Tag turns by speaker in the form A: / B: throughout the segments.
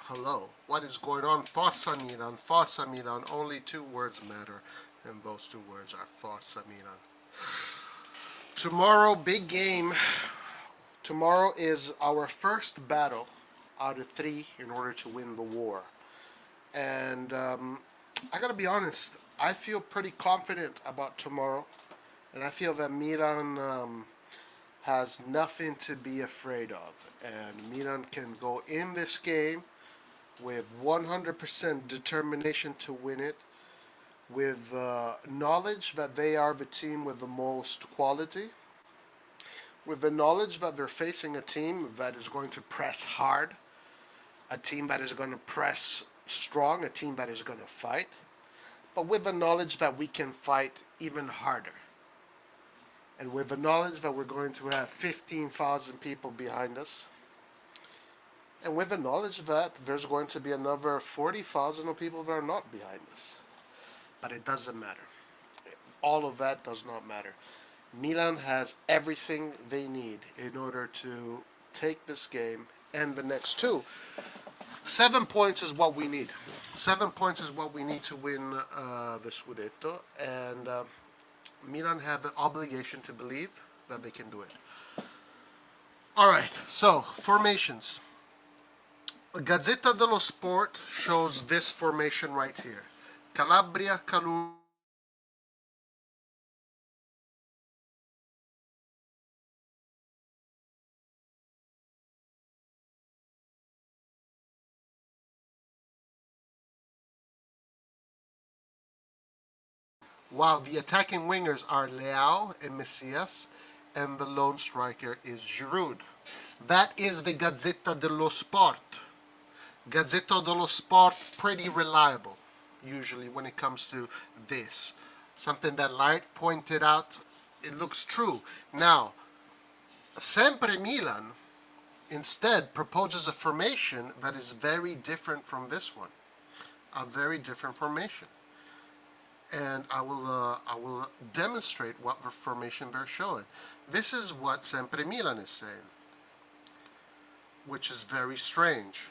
A: Hello, what is going on? Forza Milan, Forza Milan. Only two words matter, and those two words are Forza Milan. Tomorrow, big game. Tomorrow is our first battle out of three in order to win the war. And I gotta be honest, I feel pretty confident about tomorrow, and I feel that Milan has nothing to be afraid of, and Milan can go in this game with 100% determination to win it, with knowledge that they are the team with the most quality, with the knowledge that they're facing a team that is going to press hard, a team that is going to press strong, a team that is going to fight, but with the knowledge that we can fight even harder. And with the knowledge that we're going to have 15,000 people behind us, and with the knowledge that there's going to be another 40,000 of people that are not behind us. But it doesn't matter. All of that does not matter. Milan has everything they need in order to take this game and the next two. 7 points is what we need. 7 points is what we need to win the Scudetto, and Milan have the obligation to believe that they can do it. Alright, so formations. Gazzetta dello Sport shows this formation right here. Calabria, Calulu. While the attacking wingers are Leao and Messias, and the lone striker is Giroud. That is the Gazzetta dello Sport. Gazzetta dello Sport, pretty reliable, usually, when it comes to this. Something that Light pointed out, it looks true. Now, Sempre Milan instead proposes a formation that is very different from this one. A very different formation. And I will demonstrate what the formation they're showing. This is what Sempre Milan is saying, which is very strange.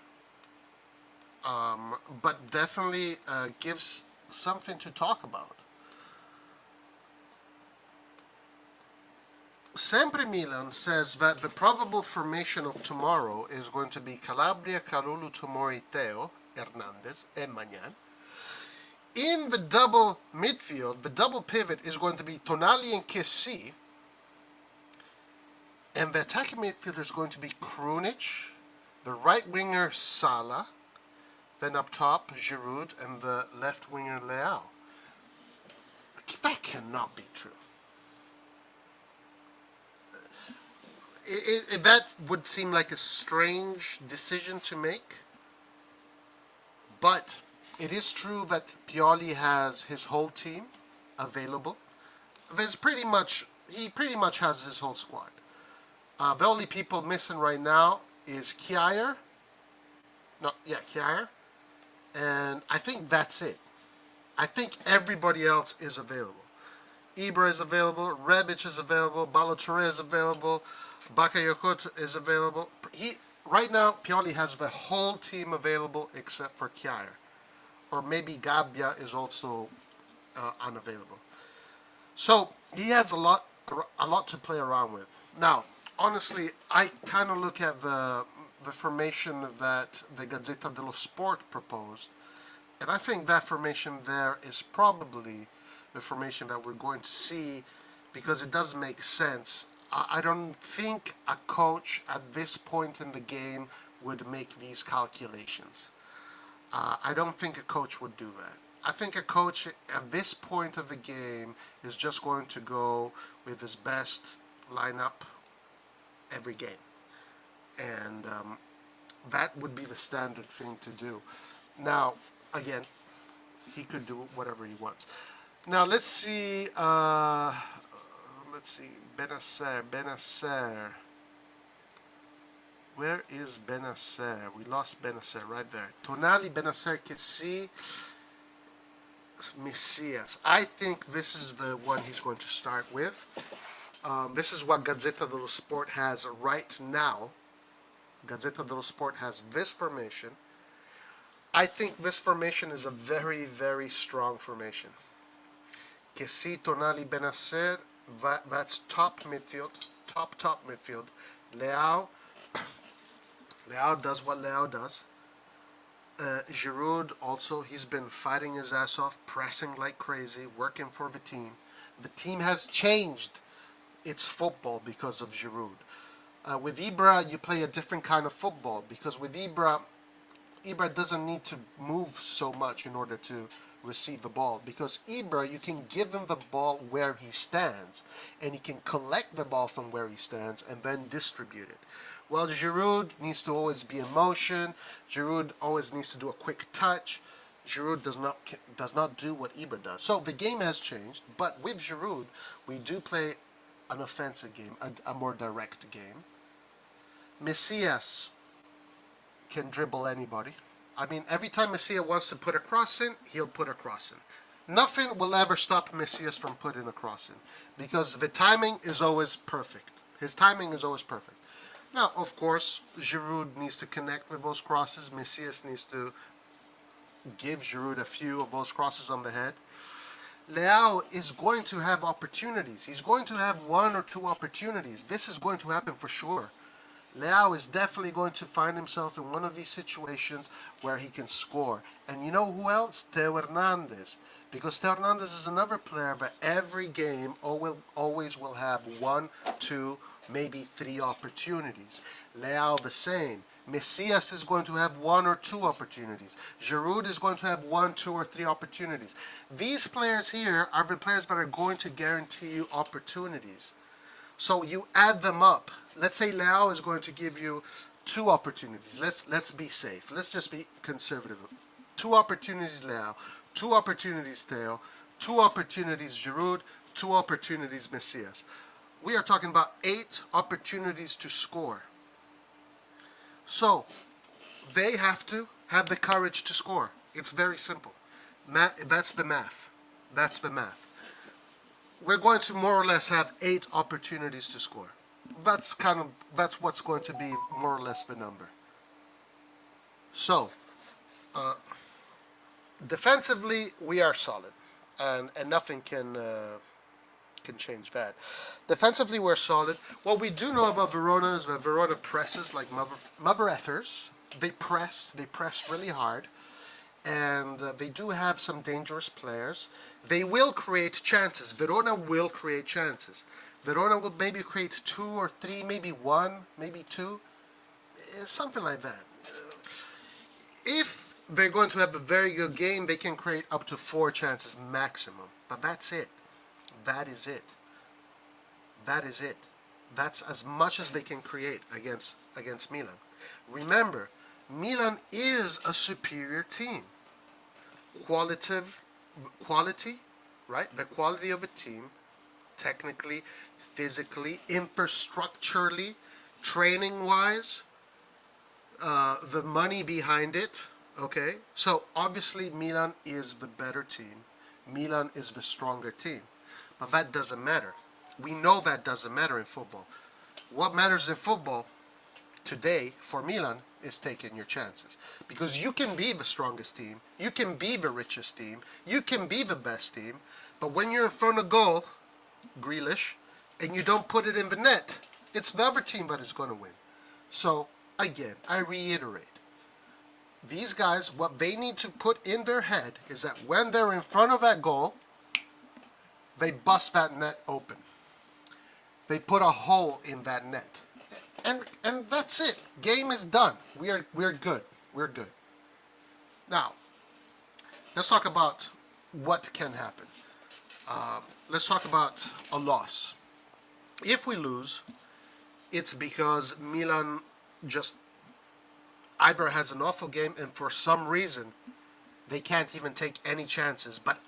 A: But definitely gives something to talk about. Sempre Milan says that the probable formation of tomorrow is going to be Calabria, Calulu, Tomori, Teo, Hernandez, and Magnan. In the double midfield, the double pivot is going to be Tonali and Kessie. And the attacking midfielder is going to be Krunic, the right winger Salah, then up top, Giroud, and the left winger, Leao. That cannot be true. That would seem like a strange decision to make. But it is true that Pioli has his whole team available. He pretty much has his whole squad. The only people missing right now is Kjaer. Kjaer. And I think that's it. I think everybody else is available. Ibra is available, Rebic is available, Balotelli is available, Bakayoko is available. Right now, Pioli has the whole team available except for Kjaer. Or maybe Gabbia is also unavailable. So he has a lot to play around with. Now, honestly, I kind of look at the formation that the Gazzetta dello Sport proposed, and I think that formation there is probably the formation that we're going to see, because it does make sense. I don't think a coach at this point in the game would make these calculations. I don't think a coach would do that. I think a coach at this point of the game is just going to go with his best lineup every game. And that would be the standard thing to do. Now, again, he could do whatever he wants. Now, let's see, Benacer. Where is Benacer? We lost Benacer right there. Tonali, Benacer, Kessie, Messias. I think this is the one he's going to start with. This is what Gazzetta dello Sport has right now. Gazzetta dello Sport has this formation. I think this formation is a very, very strong formation. Que si Tonali Benacer, that's top midfield, top midfield. Leao does what Leao does. Giroud also, he's been fighting his ass off, pressing like crazy, working for the team. The team has changed its football because of Giroud. With Ibra, you play a different kind of football because with Ibra doesn't need to move so much in order to receive the ball, because Ibra, you can give him the ball where he stands and he can collect the ball from where he stands and then distribute it. Well, Giroud needs to always be in motion. Giroud always needs to do a quick touch. Giroud does not do what Ibra does. So the game has changed, but with Giroud, we do play an offensive game, a more direct game. Messias can dribble anybody. I mean, every time Messias wants to put a cross in, he'll put a cross in. Nothing will ever stop Messias from putting a cross in, because the timing is always perfect. His timing is always perfect. Now, of course, Giroud needs to connect with those crosses. Messias needs to give Giroud a few of those crosses on the head. Leao is going to have opportunities. He's going to have one or two opportunities. This is going to happen for sure. Leao is definitely going to find himself in one of these situations where he can score. And you know who else? Theo Hernandez. Because Theo Hernandez is another player that every game always will have one, two, maybe three opportunities. Leao the same. Messias is going to have one or two opportunities. Giroud is going to have one, two, or three opportunities. These players here are the players that are going to guarantee you opportunities. So you add them up. Let's say Leao is going to give you two opportunities. Let's be safe. Let's just be conservative. Two opportunities Leao, two opportunities Theo, two opportunities Giroud, two opportunities Messias. We are talking about 8 opportunities to score. So they have to have the courage to score. It's very simple. That's the math. That's the math. We're going to more or less have 8 opportunities to score. That's what's going to be more or less the number. So defensively, we are solid, and nothing can change that. Defensively, we're solid. What we do know about Verona is that Verona presses like mother effers. They press really hard, and they do have some dangerous players. They will create chances. Verona will create chances. Verona will maybe create 2 or 3, maybe 1, maybe 2, something like that. If they're going to have a very good game, they can create up to 4 chances maximum. But that's it. That is it. That is it. That's as much as they can create against Milan. Remember, Milan is a superior team. Quality, right? The quality of a team, technically, physically, infrastructurally, training-wise, the money behind it, okay? So, obviously, Milan is the better team. Milan is the stronger team. But that doesn't matter. We know that doesn't matter in football. What matters in football today for Milan is taking your chances. Because you can be the strongest team, you can be the richest team, you can be the best team, but when you're in front of goal, Grealish, and you don't put it in the net, it's the other team that is going to win. So, again, I reiterate, these guys, what they need to put in their head is that when they're in front of that goal, they bust that net open. They put a hole in that net. And that's it. Game is done. We're good. We're good. Now, let's talk about what can happen. Let's talk about a loss. If we lose, it's because Milan just either has an awful game and for some reason they can't even take any chances. But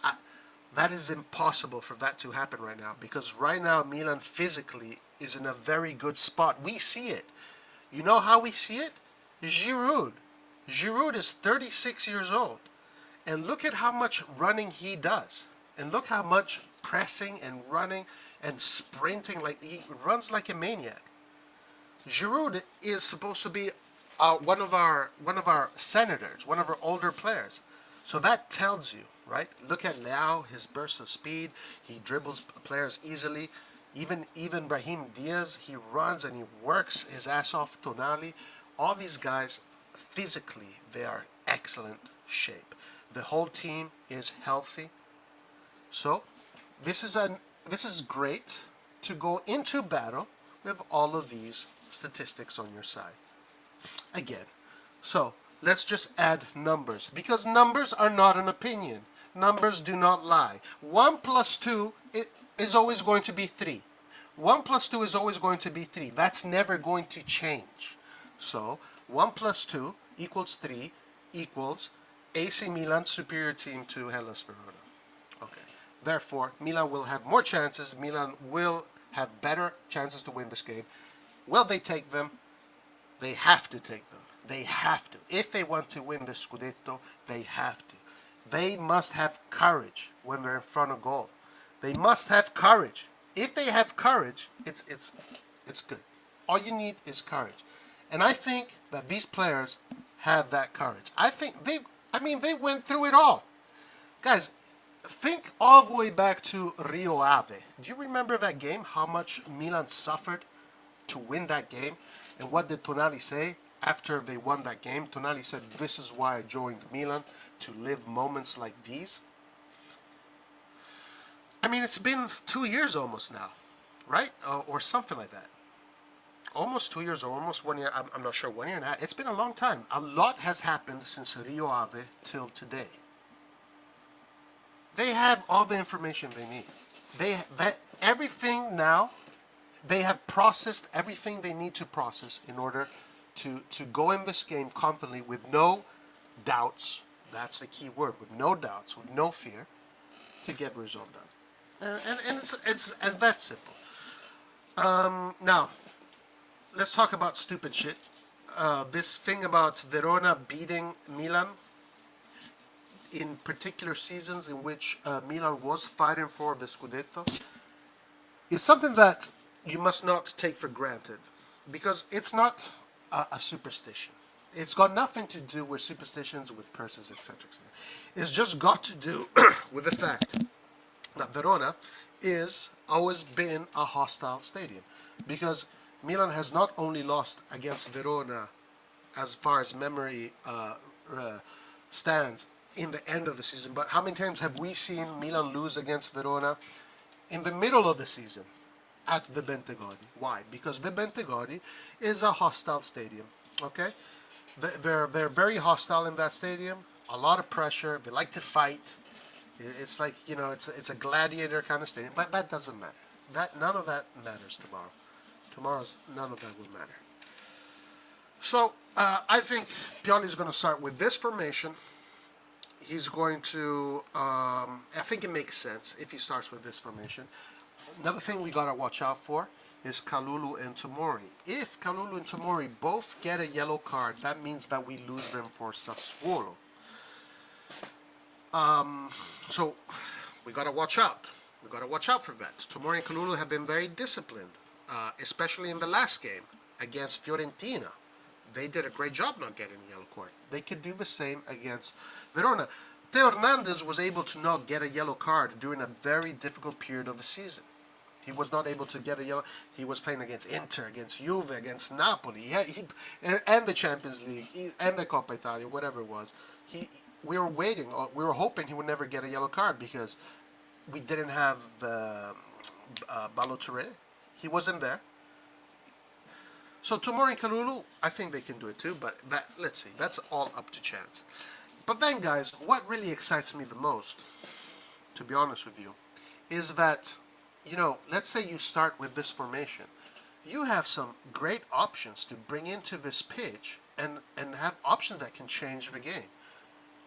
A: that is impossible for that to happen right now, because right now Milan physically is in a very good spot. We see it. You know how we see it? Giroud. Giroud is 36 years old. And look at how much running he does. And look how much pressing and running and sprinting. Like he runs like a maniac. Giroud is supposed to be one of our senators, one of our older players. So that tells you, right? Look at Leao, his burst of speed. He dribbles players easily. Even Brahim Diaz, he runs and he works his ass off. Tonali, all these guys, physically, they are excellent shape. The whole team is healthy. So this is great to go into battle with all of these statistics on your side. Again, so let's just add numbers, because numbers are not an opinion. Numbers do not lie. 1 plus 2 is always going to be 3. 1 plus 2 is always going to be 3. That's never going to change. So 1 plus 2 equals 3 equals AC Milan superior team to Hellas Verona. Okay. Therefore, Milan will have more chances. Milan will have better chances to win this game. Will they take them? They have to take them. They have to. If they want to win the Scudetto, they have to. They must have courage when they're in front of goal. They must have courage. If they have courage, it's good. All you need is courage. And I think that these players have that courage. I think they went through it all. Guys, think all the way back to Rio Ave. Do you remember that game? How much Milan suffered to win that game? And what did Tonali say after they won that game? Tonali said, "This is why I joined Milan, to live moments like these." I mean, it's been 2 years almost now, right? Or something like that. Almost 2 years or almost 1 year. I'm not sure, 1 year and a half. It's been a long time. A lot has happened since Rio Ave till today. They have all the information they need. Everything now, they have processed everything they need to process in order to go in this game confidently with no doubts. That's the key word, with no doubts, with no fear, to get the result done. And it's that simple. Now, let's talk about stupid shit. This thing about Verona beating Milan in particular seasons in which Milan was fighting for the Scudetto is something that you must not take for granted, because it's not a superstition. It's got nothing to do with superstitions, with curses, etc. It's just got to do with the fact that Verona is always been a hostile stadium, because Milan has not only lost against Verona as far as memory stands in the end of the season, but how many times have we seen Milan lose against Verona in the middle of the season at the Bentegodi? Why? Because the Bentegodi is a hostile stadium. Okay, they're very hostile in that stadium. A lot of pressure. They like to fight. It's like, it's a gladiator kind of stadium, but that doesn't matter. None of that matters tomorrow. Tomorrow's none of that will matter. So I think Pioli's going to start with this formation. He's going to. I think it makes sense if he starts with this formation. Another thing we gotta watch out for is Kalulu and Tomori. If Kalulu and Tomori both get a yellow card, that means that we lose them for Sassuolo. So we gotta watch out. We gotta watch out for that. Tomori and Kalulu have been very disciplined, especially in the last game against Fiorentina. They did a great job not getting a yellow card. They could do the same against Verona. Theo Hernandez was able to not get a yellow card during a very difficult period of the season. He was not able to get a yellow. He was playing against Inter, against Juve, against Napoli, and the Champions League, and the Coppa Italia, whatever it was. We were waiting. We were hoping he would never get a yellow card because we didn't have Balotelli. He wasn't there. So Tomori and Kalulu, I think they can do it too, but let's see. That's all up to chance. But then, guys, what really excites me the most, to be honest with you, is that, let's say you start with this formation. You have some great options to bring into this pitch and have options that can change the game.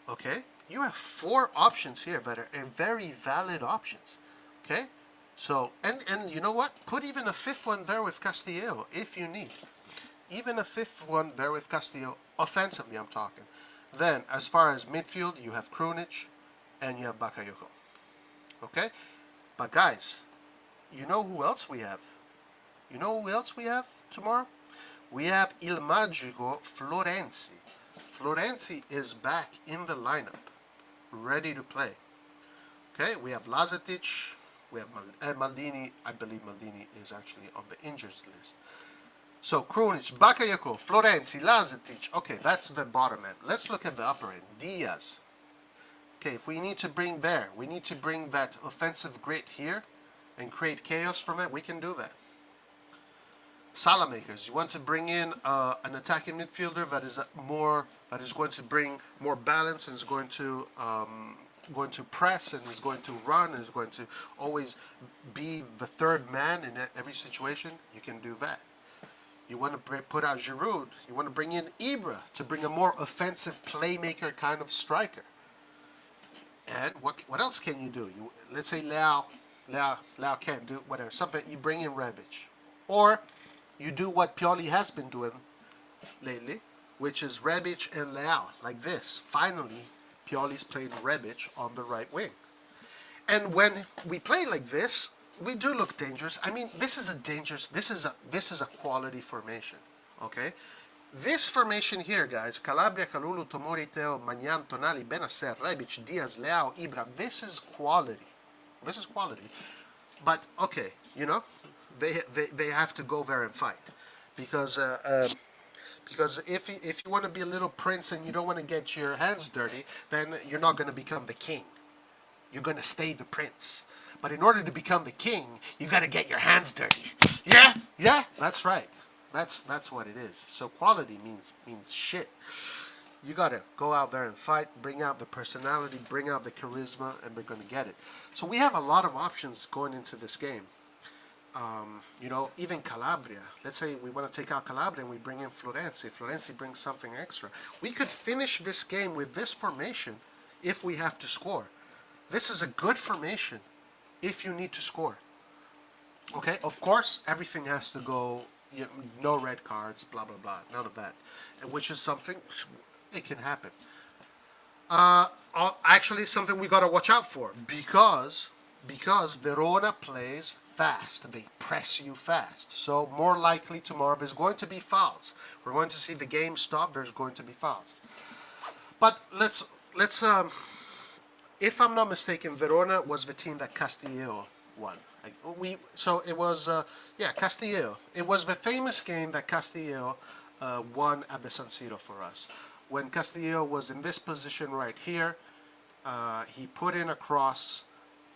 A: Okay? You have 4 options here that are very valid options. Okay? So, and you know what? Put even a 5th one there with Castillo if you need. Even a 5th one there with Castillo, offensively I'm talking. Then, as far as midfield, you have Krunic and you have Bakayoko. Okay? But guys, you know who else we have? You know who else we have tomorrow? we have Il Magico Florenzi. Florenzi is back in the lineup, ready to play. Okay, we have Lazetic, we have Maldini. I believe Maldini is actually on the injuries list. So Krunic, Bakayoko, Florenzi, Lazetic. Okay, that's the bottom end. Let's look at the upper end. Diaz. Okay, if we need to bring we need to bring that offensive grit here and create chaos from it, we can do that. Salamakers, you want to bring in an attacking midfielder that is going to bring more balance and is going to press and is going to run and is going to always be the third man in every situation. You can do that. You want to put out Giroud. You want to bring in Ibra to bring a more offensive playmaker kind of striker. And what else can you do? Let's say Leao can't do whatever. Something you bring in Rebic, or you do what Pioli has been doing lately, which is Rebic and Leao, like this. Finally, Pioli's playing Rebic on the right wing. And when we play like this, we do look dangerous. I mean, this is a quality formation, okay? This formation here, guys, Calabria, Kalulu, Tomori, Teo, Magnan, Tonali, Benacer, Rebic, Diaz, Leao, Ibra, this is quality. This is quality. But, okay, you know, they have to go there and fight, because if you want to be a little prince and you don't want to get your hands dirty, then you're not going to become the king. You're going to stay the prince. But in order to become the king, you got to get your hands dirty. Yeah, that's right. That's what it is. So quality means shit. You got to go out there and fight, bring out the personality, bring out the charisma, and we're going to get it. So we have a lot of options going into this game. You know, even Calabria. Let's say we want to take out Calabria and we bring in Florenzi. Florenzi brings something extra. We could finish this game with this formation if we have to score. This is a good formation if you need to score. Okay, of course, everything has to go, you know, no red cards, blah, blah, blah, none of that. Which is something, it can happen. Actually, something we got to watch out for, because Verona plays fast. They press you fast. So more likely tomorrow there's going to be fouls. We're going to see the game stop. There's going to be fouls. But let's if I'm not mistaken, Verona was the team that Castillo won. So it was Castillo. It was the famous game that Castillo won at the San Siro for us. When Castillo was in this position right here, he put in a cross.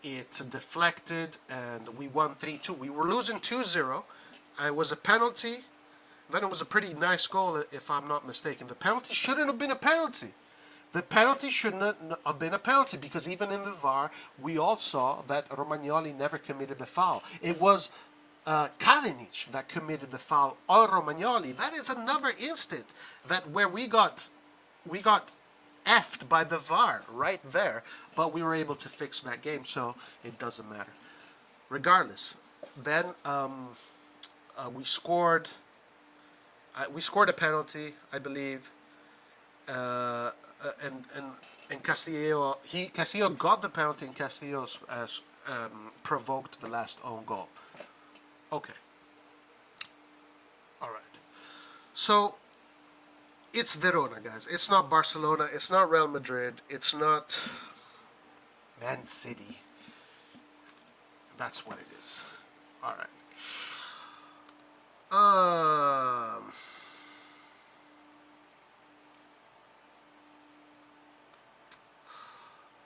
A: It deflected, and we won 3-2. We were losing 2-0. It was a penalty. Then it was a pretty nice goal, if I'm not mistaken. The penalty shouldn't have been a penalty. The penalty shouldn't have been a penalty, because even in the VAR, we all saw that Romagnoli never committed the foul. It was Kalinic that committed the foul on Romagnoli. That is another instant where we got effed by the VAR right there, but we were able to fix that game, so it doesn't matter. Regardless, then we scored a penalty, I believe, and Castillo got the penalty, and Castillo provoked the last own goal. Okay. All right. So it's Verona, guys. It's not Barcelona. It's not Real Madrid. It's not Man City. That's what it is. All right.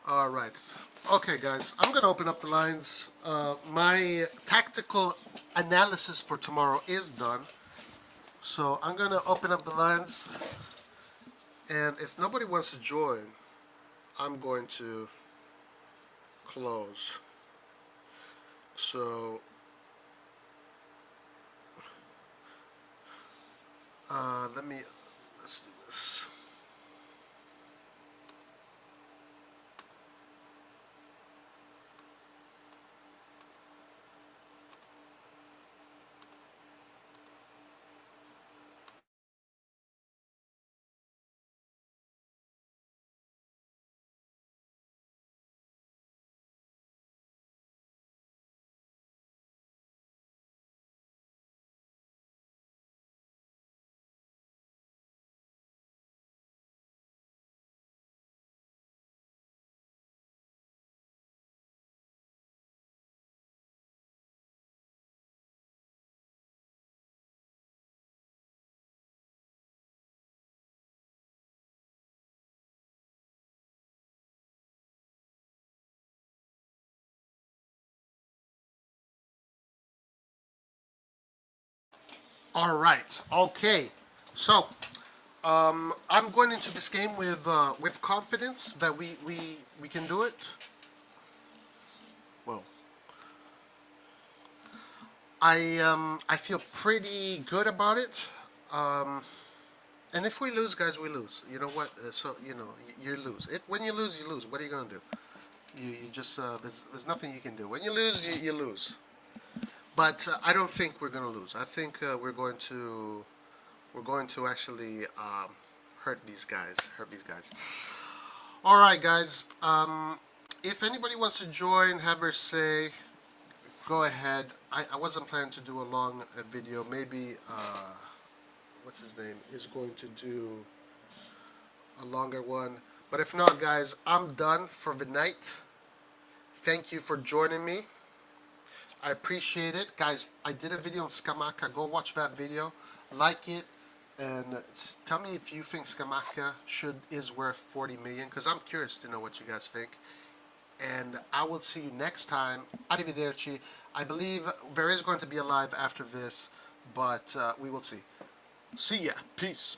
A: All right. Okay, guys. I'm going to open up the lines. My tactical analysis for tomorrow is done. So I'm going to open up the lines. And if nobody wants to join, I'm going to close. So let's do this. All right. Okay. So, I'm going into this game with confidence that we can do it. Well, I feel pretty good about it. And if we lose, guys, we lose. You know what? So you lose. If when you lose, you lose. What are you gonna do? You just there's nothing you can do. When you lose, you lose. But I don't think we're gonna lose. I think we're going to actually hurt these guys. Hurt these guys. All right, guys. If anybody wants to join, have her say, go ahead. I wasn't planning to do a long video. Maybe what's his name is going to do a longer one. But if not, guys, I'm done for the night. Thank you for joining me. I appreciate it, guys. I did a video on Scamacca. Go watch that video, like it, and tell me if you think Scamacca is worth 40 million. Because I'm curious to know what you guys think. And I will see you next time. Arrivederci. I believe there is going to be a live after this, but we will see. See ya. Peace.